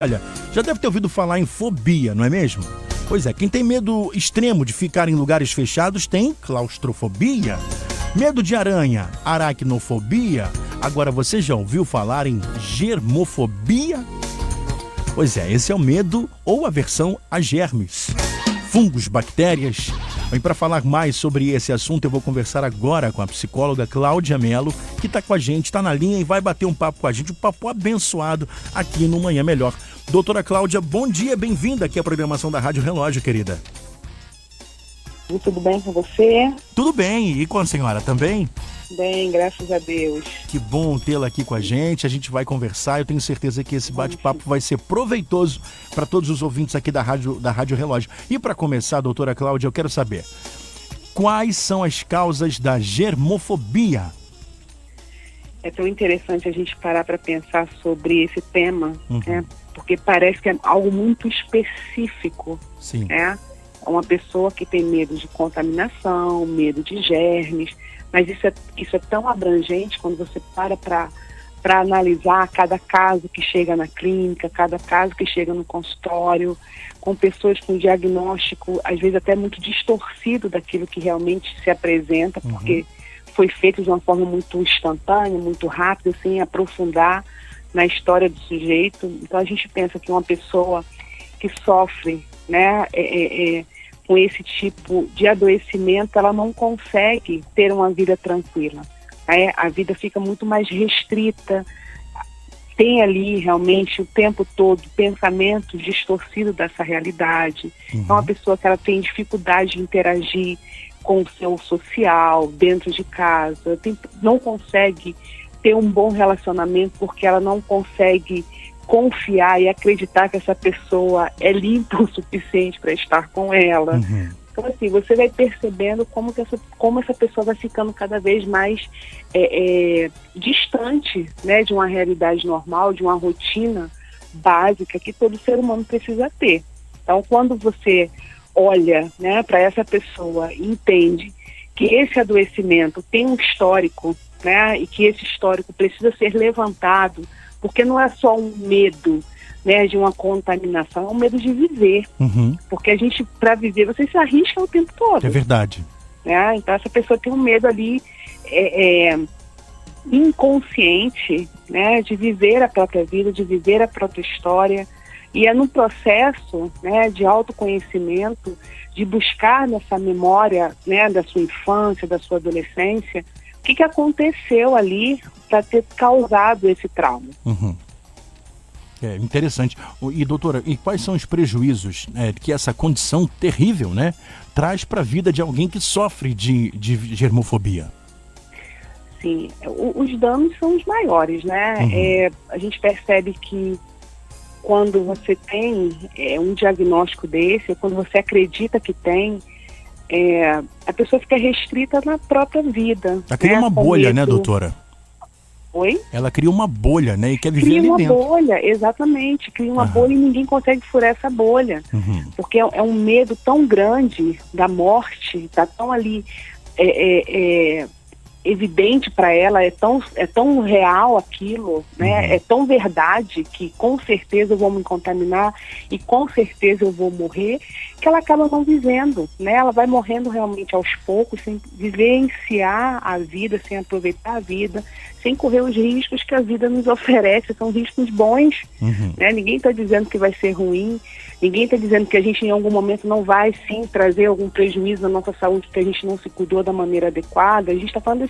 Olha, já deve ter ouvido falar em fobia, não é mesmo? Pois é, quem tem medo extremo de ficar em lugares fechados tem claustrofobia. Medo de aranha, aracnofobia. Agora, você já ouviu falar em germofobia? Pois é, esse é o medo ou aversão a germes, fungos, bactérias. E para falar mais sobre esse assunto, eu vou conversar agora com a psicóloga Cláudia Mello, que está com a gente, está na linha e vai bater um papo com a gente, um papo abençoado aqui no Manhã Melhor. Doutora Cláudia, bom dia, bem-vinda aqui à programação da Rádio Relógio, querida. Tudo bem com você? Tudo bem, e com a senhora também? Bem, graças a Deus. Que bom tê-la aqui com a gente vai conversar, eu tenho certeza que esse bate-papo vai ser proveitoso para todos os ouvintes aqui da Rádio Relógio. E para começar, doutora Cláudia, eu quero saber, quais são as causas da germofobia? É tão interessante a gente parar para pensar sobre esse tema, né? Porque parece que é algo muito específico. Sim. Né? Uma pessoa que tem medo de contaminação, medo de germes, mas isso é tão abrangente quando você para analisar cada caso que chega na clínica, cada caso que chega no consultório, com pessoas com diagnóstico, às vezes até muito distorcido daquilo que realmente se apresenta, porque foi feito de uma forma muito instantânea, muito rápida, sem aprofundar na história do sujeito. Então a gente pensa que uma pessoa que sofre, né, com esse tipo de adoecimento, ela não consegue ter uma vida tranquila. Né? A vida fica muito mais restrita, tem ali realmente o tempo todo pensamento distorcido dessa realidade. É uma pessoa que ela tem dificuldade de interagir com o seu social, dentro de casa, não consegue ter um bom relacionamento porque ela não consegue confiar e acreditar que essa pessoa é limpa o suficiente para estar com ela. Então, assim, você vai percebendo como essa pessoa vai ficando cada vez mais distante, né, de uma realidade normal, de uma rotina básica que todo ser humano precisa ter. Então, quando você olha, né, para essa pessoa e entende que esse adoecimento tem um histórico, né, e que esse histórico precisa ser levantado, porque não é só um medo, né, de uma contaminação, é um medo de viver. Porque a gente, para viver, você se arrisca o tempo todo. É verdade. Né? Então essa pessoa tem um medo ali inconsciente, né, de viver a própria vida, de viver a própria história. E é no processo, né, de autoconhecimento, de buscar nessa memória, né, da sua infância, da sua adolescência, o que aconteceu ali para ter causado esse trauma. É interessante. E doutora, e quais são os prejuízos que essa condição terrível, né, traz para a vida de alguém que sofre de germofobia? Sim, os danos são os maiores, né? A gente percebe que quando você tem um diagnóstico desse, quando você acredita que tem, a pessoa fica restrita na própria vida. Ela cria uma bolha, né, doutora? Oi? Ela cria uma bolha, né, e quer viver ali dentro. Cria uma bolha, exatamente. Cria uma bolha e ninguém consegue furar essa bolha. Porque é um medo tão grande da morte, está tão ali evidente para ela, é tão real aquilo, né? É tão verdade que com certeza eu vou me contaminar e com certeza eu vou morrer, que ela acaba não vivendo, né? Ela vai morrendo realmente aos poucos, sem vivenciar a vida, sem aproveitar a vida, sem correr os riscos que a vida nos oferece. São riscos bons, né? Ninguém está dizendo que vai ser ruim, ninguém está dizendo que a gente em algum momento não vai sim trazer algum prejuízo na nossa saúde porque a gente não se cuidou da maneira adequada. A gente está falando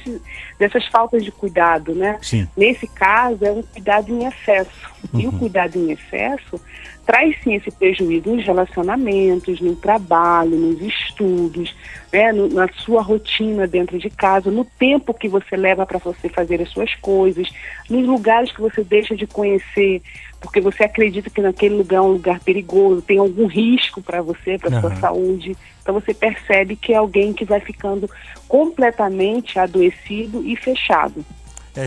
dessas faltas de cuidado, né? Sim. Nesse caso é um cuidado em excesso. E o cuidado em excesso traz sim esse prejuízo nos relacionamentos, no trabalho, nos estudos, né, na sua rotina dentro de casa, no tempo que você leva para você fazer as suas coisas, nos lugares que você deixa de conhecer, porque você acredita que naquele lugar é um lugar perigoso, tem algum risco para você, para sua saúde. Então você percebe que é alguém que vai ficando completamente adoecido e fechado.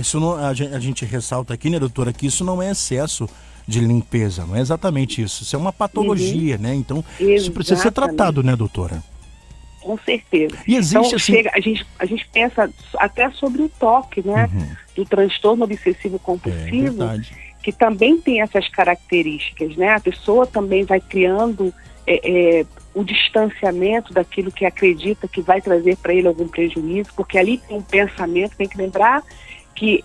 Isso não, a gente ressalta aqui, né, doutora, que isso não é excesso de limpeza, não é exatamente isso. Isso é uma patologia, né? Então, isso precisa ser tratado, né, doutora? Com certeza. E existe, então, a gente pensa até sobre o toque, né? Do transtorno obsessivo compulsivo, que também tem essas características, né? A pessoa também vai criando o distanciamento daquilo que acredita que vai trazer para ele algum prejuízo, porque ali tem um pensamento, tem que lembrar que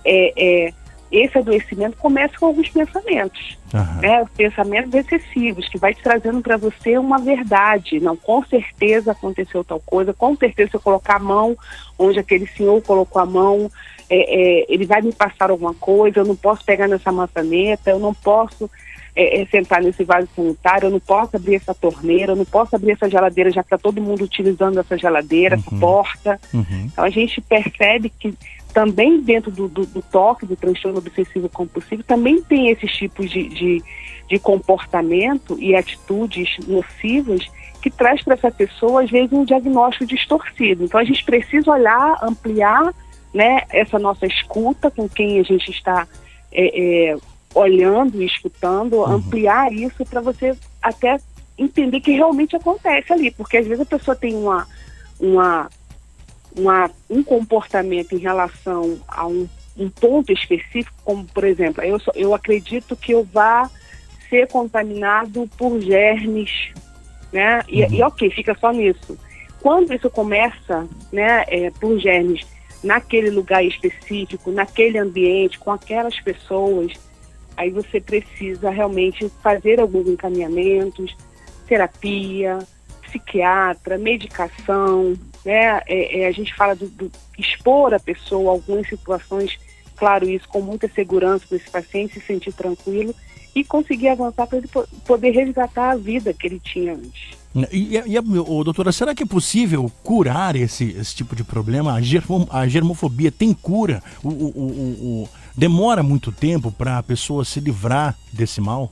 esse adoecimento começa com alguns pensamentos, né? Pensamentos excessivos, que vai te trazendo para você uma verdade. Não, com certeza aconteceu tal coisa, com certeza se eu colocar a mão onde aquele senhor colocou a mão, ele vai me passar alguma coisa, eu não posso pegar nessa maçaneta, eu não posso sentar nesse vaso sanitário, eu não posso abrir essa torneira, eu não posso abrir essa geladeira, já que está todo mundo utilizando essa geladeira, essa porta. Então a gente percebe que também dentro do TOC, do transtorno obsessivo compulsivo, também tem esses tipos de comportamento e atitudes nocivas que traz para essa pessoa, às vezes, um diagnóstico distorcido. Então a gente precisa olhar, ampliar, né, essa nossa escuta com quem a gente está olhando e escutando, ampliar isso para você até entender que realmente acontece ali, porque às vezes a pessoa tem um comportamento em relação a um ponto específico, como, por exemplo, eu acredito que eu vá ser contaminado por germes, né? E ok, fica só nisso. Quando isso começa, né, por germes, naquele lugar específico, naquele ambiente, com aquelas pessoas, aí você precisa realmente fazer alguns encaminhamentos, terapia, psiquiatra, medicação, né? A gente fala do expor a pessoa a algumas situações, claro, isso com muita segurança para esse paciente se sentir tranquilo e conseguir avançar para ele poder resgatar a vida que ele tinha antes. Doutora, será que é possível curar esse tipo de problema? A germofobia tem cura? Demora muito tempo para a pessoa se livrar desse mal?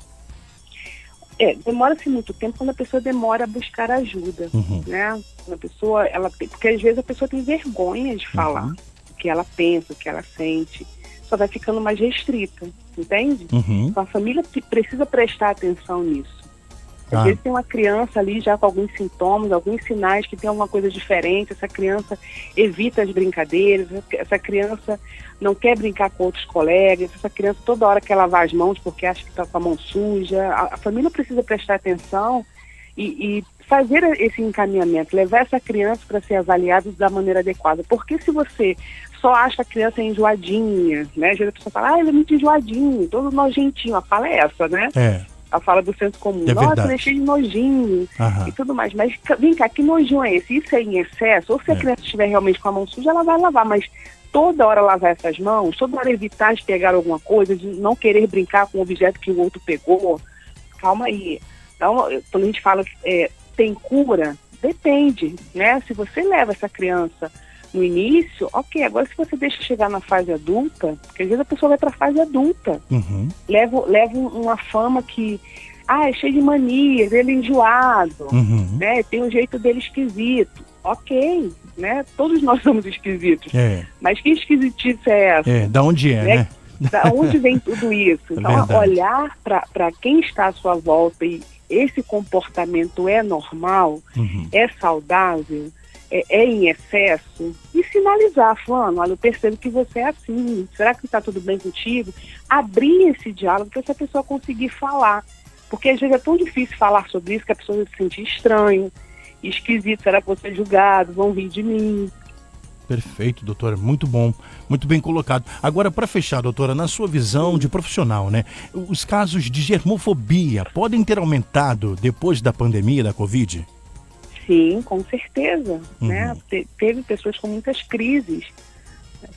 Demora-se muito tempo quando a pessoa demora a buscar ajuda, né? A pessoa, porque às vezes a pessoa tem vergonha de falar o que ela pensa, o que ela sente, só vai ficando mais restrita, entende? Então a família precisa prestar atenção nisso. Às vezes tem uma criança ali já com alguns sintomas, alguns sinais que tem alguma coisa diferente, essa criança evita as brincadeiras, essa criança não quer brincar com outros colegas, essa criança toda hora quer lavar as mãos porque acha que está com a mão suja. A família precisa prestar atenção e fazer esse encaminhamento, levar essa criança para ser avaliada da maneira adequada. Porque se você só acha que a criança é enjoadinha, né? Às vezes a pessoa fala, ele é muito enjoadinho, todo nojentinho, a fala é essa, né? A fala do senso comum. Nossa, ele é cheio de nojinho e tudo mais. Mas vem cá, que nojinho é esse? Isso é em excesso? Ou se a criança estiver realmente com a mão suja, ela vai lavar, mas toda hora lavar essas mãos, toda hora evitar de pegar alguma coisa, de não querer brincar com o objeto que o outro pegou. Calma aí. Então, quando a gente fala que tem cura, depende, né? Se você leva essa criança no início, ok, agora se você deixa chegar na fase adulta, porque às vezes a pessoa vai para a fase adulta, leva uma fama que, é cheio de manias, ele é enjoado, né? Tem um jeito dele esquisito, ok, né? Todos nós somos esquisitos, mas que esquisitice é essa? Da onde né? Da onde vem tudo isso? Então, olhar para quem está à sua volta e esse comportamento é normal, é saudável, é em excesso, e sinalizar, falando, olha, eu percebo que você é assim, será que está tudo bem contigo? Abrir esse diálogo para essa pessoa conseguir falar, porque às vezes é tão difícil falar sobre isso que a pessoa vai se sentir estranho, esquisito, será que vou ser julgado, vão rir de mim. Perfeito, doutora, muito bom, muito bem colocado. Agora, para fechar, doutora, na sua visão de profissional, né, os casos de germofobia podem ter aumentado depois da pandemia da Covid? Sim, com certeza, né? Teve pessoas com muitas crises,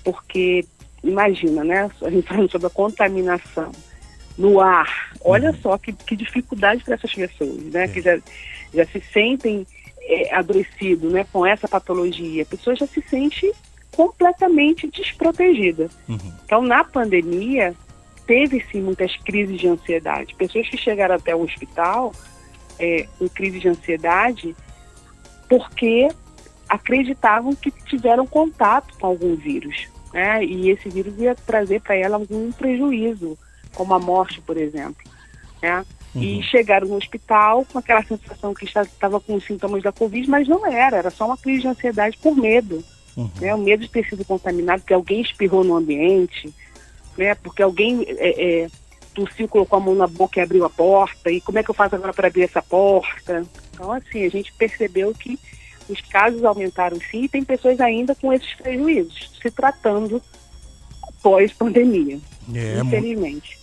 porque, imagina, né, a gente falando sobre a contaminação no ar, olha só que dificuldade para essas pessoas, né, que já se sentem adoecido, né, com essa patologia, a pessoa já se sente completamente desprotegida. Então, na pandemia, teve sim muitas crises de ansiedade. Pessoas que chegaram até o hospital com crise de ansiedade porque acreditavam que tiveram contato com algum vírus, né, e esse vírus ia trazer para ela algum prejuízo, como a morte, por exemplo, né? E chegaram no hospital com aquela sensação que estava com os sintomas da Covid, mas não era só uma crise de ansiedade por medo, né? O medo de ter sido contaminado, porque alguém espirrou no ambiente, né? Porque alguém tossiu, colocou a mão na boca e abriu a porta, e como é que eu faço agora para abrir essa porta? Então, assim, a gente percebeu que os casos aumentaram sim, e tem pessoas ainda com esses prejuízos, se tratando pós-pandemia, infelizmente.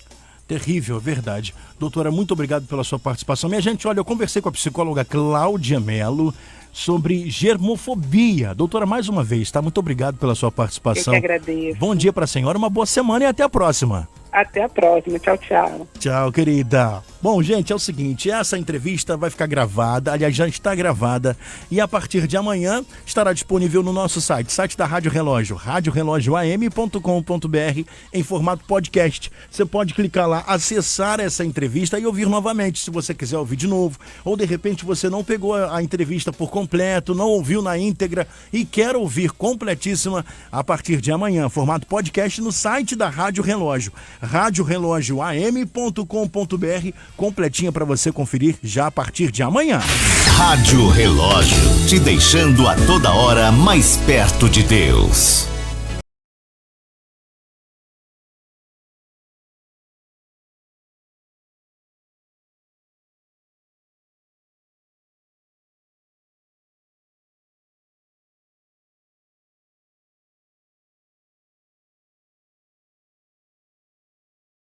Terrível, verdade. Doutora, muito obrigado pela sua participação. Minha gente, olha, eu conversei com a psicóloga Cláudia Mello sobre germofobia. Doutora, mais uma vez, tá? Muito obrigado pela sua participação. Eu que agradeço. Bom dia pra senhora, uma boa semana e até a próxima. Até a próxima. Tchau, tchau. Tchau, querida. Bom, gente, é o seguinte, essa entrevista vai ficar gravada, aliás, já está gravada, e a partir de amanhã estará disponível no nosso site da Rádio Relógio, radiorelojoam.com.br, em formato podcast. Você pode clicar lá, acessar essa entrevista e ouvir novamente, se você quiser ouvir de novo, ou de repente você não pegou a entrevista por completo, não ouviu na íntegra e quer ouvir completíssima a partir de amanhã, formato podcast no site da Rádio Relógio, radiorelojoam.com.br, completinha para você conferir já a partir de amanhã. Rádio Relógio, te deixando a toda hora mais perto de Deus.